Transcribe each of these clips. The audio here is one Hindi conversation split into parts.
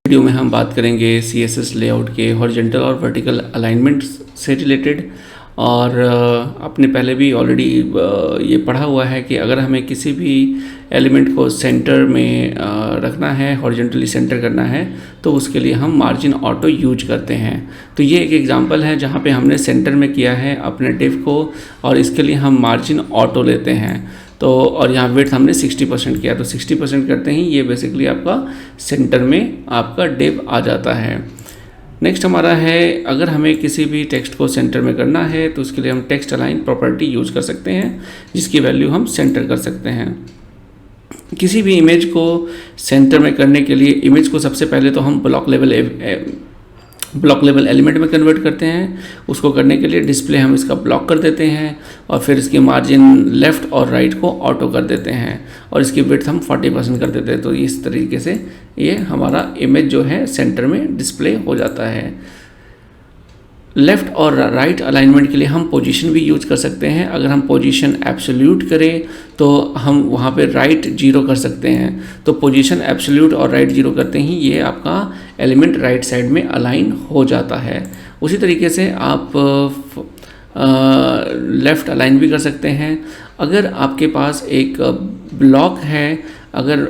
वीडियो में हम बात करेंगे CSS लेआउट के हॉरिजॉन्टल और वर्टिकल अलाइनमेंट से रिलेटेड। और आपने पहले भी ऑलरेडी ये पढ़ा हुआ है कि अगर हमें किसी भी एलिमेंट को सेंटर में रखना है, हॉरिजॉन्टली सेंटर करना है, तो उसके लिए हम मार्जिन ऑटो यूज करते हैं। तो ये एक एग्जांपल है जहाँ पे हमने सेंटर में किया है अपने डिव को, और इसके लिए हम मार्जिन ऑटो लेते हैं। तो और यहाँ विड्थ हमने 60% किया, तो 60% करते ही ये बेसिकली आपका सेंटर में आपका डिव आ जाता है। नेक्स्ट हमारा है, अगर हमें किसी भी टेक्स्ट को सेंटर में करना है तो उसके लिए हम टेक्स्ट अलाइन प्रॉपर्टी यूज कर सकते हैं, जिसकी वैल्यू हम सेंटर कर सकते हैं। किसी भी इमेज को सेंटर में करने के लिए इमेज को सबसे पहले तो हम ब्लॉक लेवल एलिमेंट में कन्वर्ट करते हैं। उसको करने के लिए डिस्प्ले हम इसका ब्लॉक कर देते हैं, और फिर इसकी मार्जिन लेफ़्ट और राइट को ऑटो कर देते हैं, और इसकी विड्थ हम 40% कर देते हैं। तो इस तरीके से ये हमारा इमेज जो है सेंटर में डिस्प्ले हो जाता है। लेफ़्ट और राइट अलाइनमेंट के लिए हम पोजीशन भी यूज कर सकते हैं। अगर हम पोजीशन एब्सोल्यूट करें तो हम वहाँ पे राइट 0 कर सकते हैं। तो पोजीशन एब्सोल्यूट और राइट 0 करते ही ये आपका एलिमेंट राइट साइड में अलाइन हो जाता है। उसी तरीके से आप लेफ़्ट अलाइन भी कर सकते हैं। अगर आपके पास एक ब्लॉक है, अगर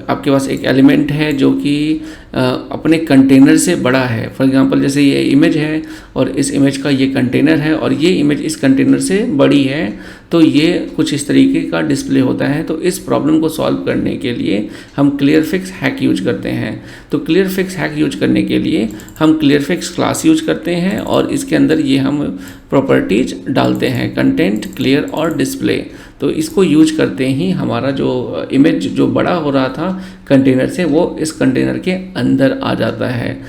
आपके पास एक एलिमेंट है जो कि अपने कंटेनर से बड़ा है, फॉर एग्जांपल जैसे ये इमेज है और इस इमेज का ये कंटेनर है और ये इमेज इस कंटेनर से बड़ी है, तो ये कुछ इस तरीके का डिस्प्ले होता है। तो इस प्रॉब्लम को सॉल्व करने के लिए हम क्लियर फिक्स हैक यूज करते हैं। तो क्लियर फिक्स हैक यूज करने के लिए हम क्लियर फिक्स क्लास यूज करते हैं, और इसके अंदर ये हम प्रॉपर्टीज डालते हैं, कंटेंट, क्लियर और डिस्प्ले। तो इसको यूज करते ही हमारा जो इमेज जो बड़ा हो रहा था कंटेनर से, वो इस कंटेनर के अंदर आ जाता है।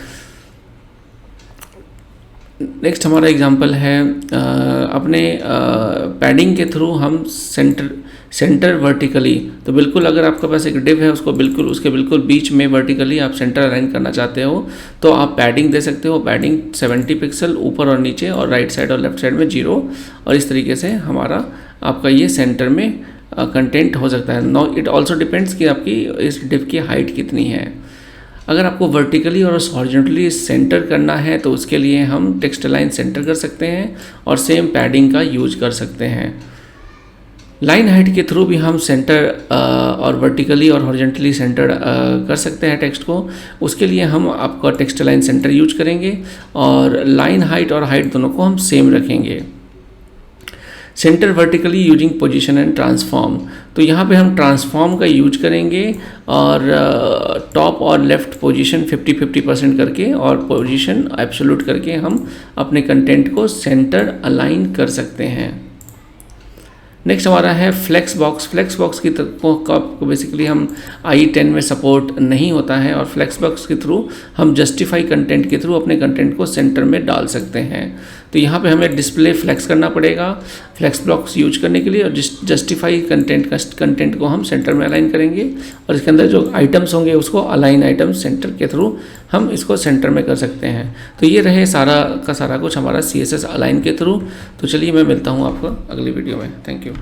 नेक्स्ट हमारा एग्जांपल है, अपने पैडिंग के थ्रू हम सेंटर वर्टिकली, तो बिल्कुल अगर आपके पास एक डिव है उसको बिल्कुल उसके बिल्कुल बीच में वर्टिकली आप सेंटर अलाइन करना चाहते हो, तो आप पैडिंग दे सकते हो। पैडिंग 70 पिक्सल ऊपर और नीचे, और राइट साइड और लेफ्ट साइड में 0, और इस तरीके से हमारा आपका ये सेंटर में कंटेंट हो सकता है। नो इट ऑल्सो डिपेंड्स कि आपकी इस डिव की हाइट कितनी है। अगर आपको वर्टिकली और हॉरिजॉन्टली सेंटर करना है तो उसके लिए हम टेक्स्ट अलाइन सेंटर कर सकते हैं, और सेम पैडिंग का यूज कर सकते हैं। लाइन हाइट के थ्रू भी हम सेंटर और वर्टिकली और हॉरिजॉन्टली सेंटर कर सकते हैं टेक्स्ट को। उसके लिए हम आपका टेक्स्ट अलाइन सेंटर यूज करेंगे, और लाइन हाइट और हाइट दोनों को हम सेम रखेंगे। Centre vertically using position and transform, तो यहाँ पे हम ट्रांसफॉर्म का यूज करेंगे, और टॉप और लेफ़्ट पोजीशन 50-50% करके और पोजीशन एब्सोल्यूट करके हम अपने कंटेंट को सेंटर अलाइन कर सकते हैं। नेक्स्ट हमारा है फ्लेक्स बॉक्स। फ्लेक्स बॉक्स की को बेसिकली हम I10 में सपोर्ट नहीं होता है, और फ्लेक्स बॉक्स के थ्रू हम जस्टिफाई कंटेंट के थ्रू अपने कंटेंट को सेंटर में डाल सकते हैं। तो यहाँ पे हमें डिस्प्ले फ्लेक्स करना पड़ेगा फ्लेक्स बॉक्स यूज करने के लिए, और जस्टिफाई कंटेंट को हम सेंटर में अलाइन करेंगे, और इसके अंदर जो आइटम्स होंगे उसको अलाइन आइटम्स सेंटर के थ्रू हम इसको सेंटर में कर सकते हैं। तो ये रहे सारा का सारा कुछ हमारा CSS अलाइन के थ्रू। तो चलिए मैं मिलता हूँ आपको अगली वीडियो में। Thank you.